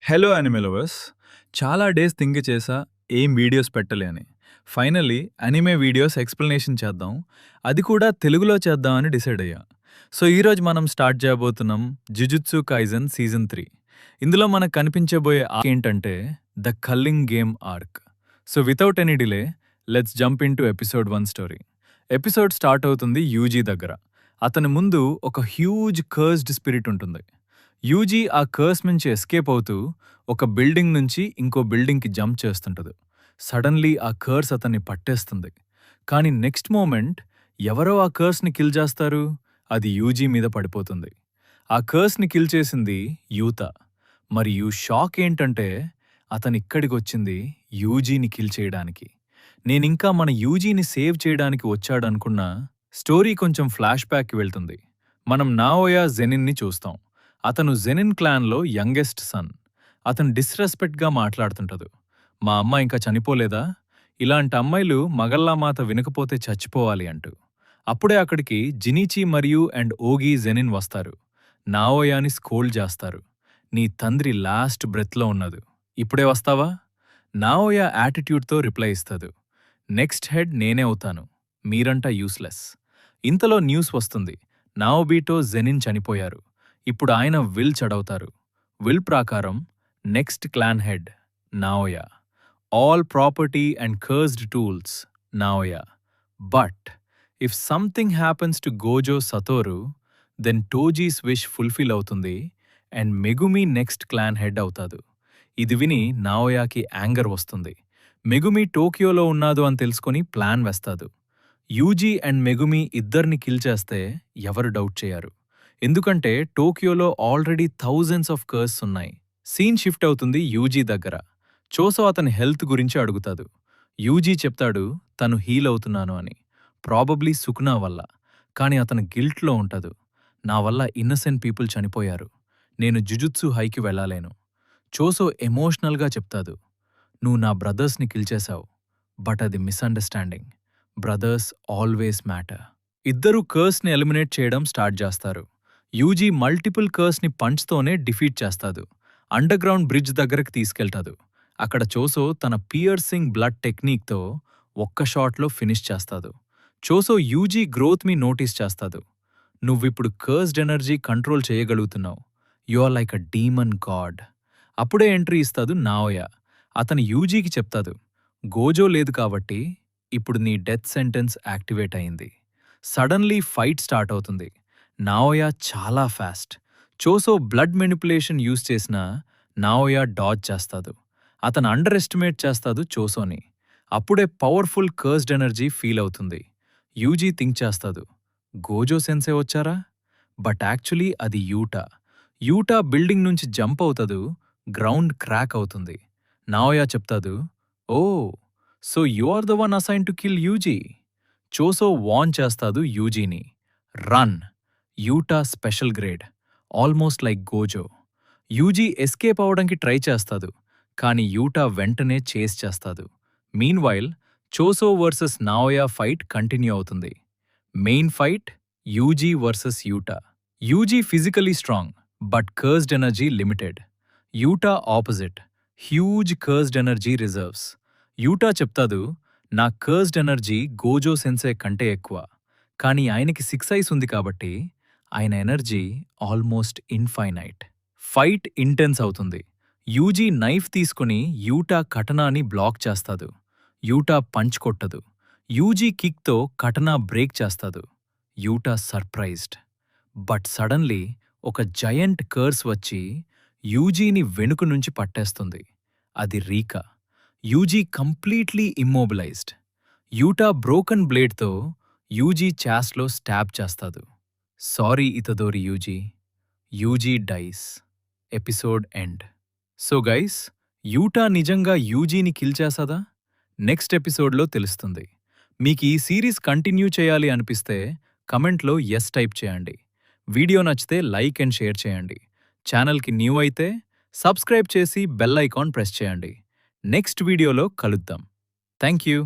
Hello anime lovers! చాలా days think చేశా ఏం వీడియోస్ పెట్టలే అని. ఫైనల్లీ యానిమే వీడియోస్ ఎక్స్‌ప్లనేషన్ చేద్దాం. అది కూడా తెలుగులో చేద్దాం అని డిసైడ్ అయ్యా. సో ఈరోజు మనం స్టార్ట్ చేయబోతున్నాం 'జుజుత్సు కైజెన్' సీజన్ 3. ఇందులో మనకు కనిపించబోయే ఆర్క్ ఏంటంటే the culling game arc. So without any delay let's jump into episode 1 story. Episode start అవుతుంది యూజీ దగ్గర. అతని ముందు ఒక హ్యూజ్ కర్స్డ్ స్పిరిట్ ఉంటుంది. యూజీ ఆ కర్స్ నుంచి ఎస్కేప్ అవుతూ ఒక బిల్డింగ్ నుంచి ఇంకో బిల్డింగ్కి జంప్ చేస్తుంటది. సడన్లీ ఆ కర్స్ అతన్ని పట్టేస్తుంది. కానీ నెక్స్ట్ మూమెంట్ ఎవరో ఆ కర్స్ని కిల్ చేస్తారు. అది యూజీ మీద పడిపోతుంది. ఆ కర్స్ని కిల్ చేసింది యూత. మరియు షాక్ ఏంటంటే అతనిక్కడికొచ్చింది యూజీని కిల్ చేయడానికి. నేనింకా మన యూజీని సేవ్ చేయడానికి వచ్చాడనుకున్నా స్టోరీ కొంచెం ఫ్లాష్ బ్యాక్కి వెళ్తుంది. మనం నాఓయా జెనిన్ని చూస్తాం. అతను జెనిన్ క్లాన్లో యంగెస్ట్ సన్. అతను డిస్రెస్పెక్ట్గా మాట్లాడుతుంటదు. మా అమ్మ ఇంకా చనిపోలేదా? ఇలాంటి అమ్మాయిలు మగల్లా మాత వినకపోతే చచ్చిపోవాలి అంటూ. అప్పుడే అక్కడికి జినీచి మరియు ఓగి జెనిన్ వస్తారు. నాఓయాని స్కోల్డ్ చేస్తారు. నీ తండ్రి లాస్ట్ బ్రెత్లో ఉన్నదు. ఇప్పుడే వస్తావా? నాఓయా యాటిట్యూడ్తో రిప్లై ఇస్తదు. నెక్స్ట్ హెడ్ నేనే అవుతాను. మీరంటా యూస్లెస్. ఇంతలో న్యూస్ వస్తుంది. నాఓబీటో జెనిన్ చనిపోయారు. ఇప్పుడు ఆయన విల్ చడవుతారు. విల్ ప్రకారం next clan head Naoya. All property and cursed tools Naoya. But if something happens to Gojo Satoru then Toji's wish fulfil అవుతుంది and Megumi next clan head అవుతాదు. ఇది విని నాఓయాకి యాంగర్ వస్తుంది. మెగుమి టోక్యోలో ఉన్నాదు అని తెలుసుకొని ప్లాన్ వేస్తాదు. యూజీ అండ్ మెగుమి ఇద్దరిని kill చేస్తే ఎవరు డౌట్ చేయరు. ఎందుకంటే టోక్యోలో ఆల్రెడీ థౌజండ్స్ ఆఫ్ కర్స్ ఉన్నాయి. సీన్ షిఫ్ట్ అవుతుంది యూజీ దగ్గర. చోసో అతని హెల్త్ గురించి అడుగుతాడు. యూజీ చెప్తాడు తను హీల్ అవుతున్నాను అని. ప్రాబబ్లీ సుకునా వల్ల. కాని అతను గిల్ట్లో ఉంటదు. నా వల్ల ఇన్నసెంట్ పీపుల్ చనిపోయారు. నేను జుజుత్సు హైకి వెళ్ళలేను. చోసో ఎమోషనల్గా చెప్తాడు. నువ్వు నా బ్రదర్స్ని కిల్ చేశావు. బట్ అది మిస్అండర్స్టాండింగ్. Brothers always matter. ఇద్దరూ కర్స్ని ఎలిమినేట్ చేయడం స్టార్ట్ చేస్తారు. యూజీ మల్టిపుల్ కర్స్ని పంచ్తోనే డిఫీట్ చేస్తాడు. అండర్ గ్రౌండ్ బ్రిడ్జ్ దగ్గరకు తీసుకెళ్తాడు. అక్కడ చోసో తన పియర్సింగ్ బ్లడ్ టెక్నిక్తో ఒక్క షాట్లో ఫినిష్ చేస్తాడు. చోసో యూజీ గ్రోత్ని నోటీస్ చేస్తాడు. నువ్విప్పుడు కర్స్డ్ ఎనర్జీ కంట్రోల్ చేయగలుగుతున్నావు. You are like a demon god. అప్పుడే ఎంట్రీ ఇస్తాడు నాఓయా. అతను యూజీకి చెప్తాడు. గోజో లేదు కాబట్టి ఇప్పుడు నీ డెత్ సెంటెన్స్ యాక్టివేట్ అయింది. సడన్లీ ఫైట్ స్టార్ట్ అవుతుంది. నాఓయా చాలా ఫాస్ట్. చోసో బ్లడ్ మెనిపులేషన్ యూజ్ చేసినా నాఓయా డాజ్ చేస్తాడు. అతను అండర్ ఎస్టిమేట్ చేస్తాడు చోసోని. అప్పుడే పవర్ఫుల్ కర్స్డ్ ఎనర్జీ ఫీల్ అవుతుంది. యూజీ థింక్ చేస్తాడు. గోజో సెన్సే వచ్చారా? బట్ యాక్చువల్లీ అది యూటా. యూటా బిల్డింగ్ నుంచి జంప్ అవుతాడు. గ్రౌండ్ క్రాక్ అవుతుంది. నాఓయా చెప్తాడు, oh so you are the one assign to kill Yuji. Choso warn చేస్తాడు యూజీని. Run. Yuta special grade. Almost like Gojo. Yuji escape అవడానికి try చేస్తాడు. కాని యూటా వెంటనే చేస్ చేస్తాడు. Meanwhile Choso versus Naoya fight continue అవుతుంది. Main fight UG versus Utah. UG physically strong but cursed energy limited. Utah opposite. Huge cursed energy reserves. Utah చెప్తాడు, నా cursed energy Gozo సెన్సే కంటే ఎక్కువ. కానీ ఆయనకి 6 ఐస్ ఉంది కాబట్టి ఆయన energy almost infinite. Fight intense అవుతుంది. యూజీ నైఫ్ తీసుకుని యూటా కటనాని బ్లాక్ చేస్తాడు. యూటా పంచ్ కొట్టదు. యూజీ కిక్తో కటనా బ్రేక్ చేస్తాడు. Yuta surprised. బట్ సడన్లీ ఒక జయంట్ కర్స్ వచ్చి యూజీని వెనుక నుంచి పట్టేస్తుంది. అది Rika. Yuji completely immobilized. Yuta broken బ్లేడ్తో యూజీ ఛాస్లో స్టాబ్ చేస్తాడు. Sorry Itadori Yuji. Yuji dies. Episode end. So guys, Yuta నిజంగా యూజీని కిల్ చేసాదా? నెక్స్ట్ ఎపిసోడ్లో తెలుస్తుంది. మీకు ఈ సిరీస్ కంటిన్యూ చేయాలి అనిపిస్తే కమెంట్లో ఎస్ టైప్ చేయండి. వీడియో నచ్చితే లైక్ అండ్ షేర్ చేయండి. ఛానల్కి న్యూ అయితే సబ్స్క్రైబ్ చేసి బెల్ ఐకాన్ ప్రెస్ చేయండి. నెక్స్ట్ వీడియోలో కలుద్దాం. Thank you.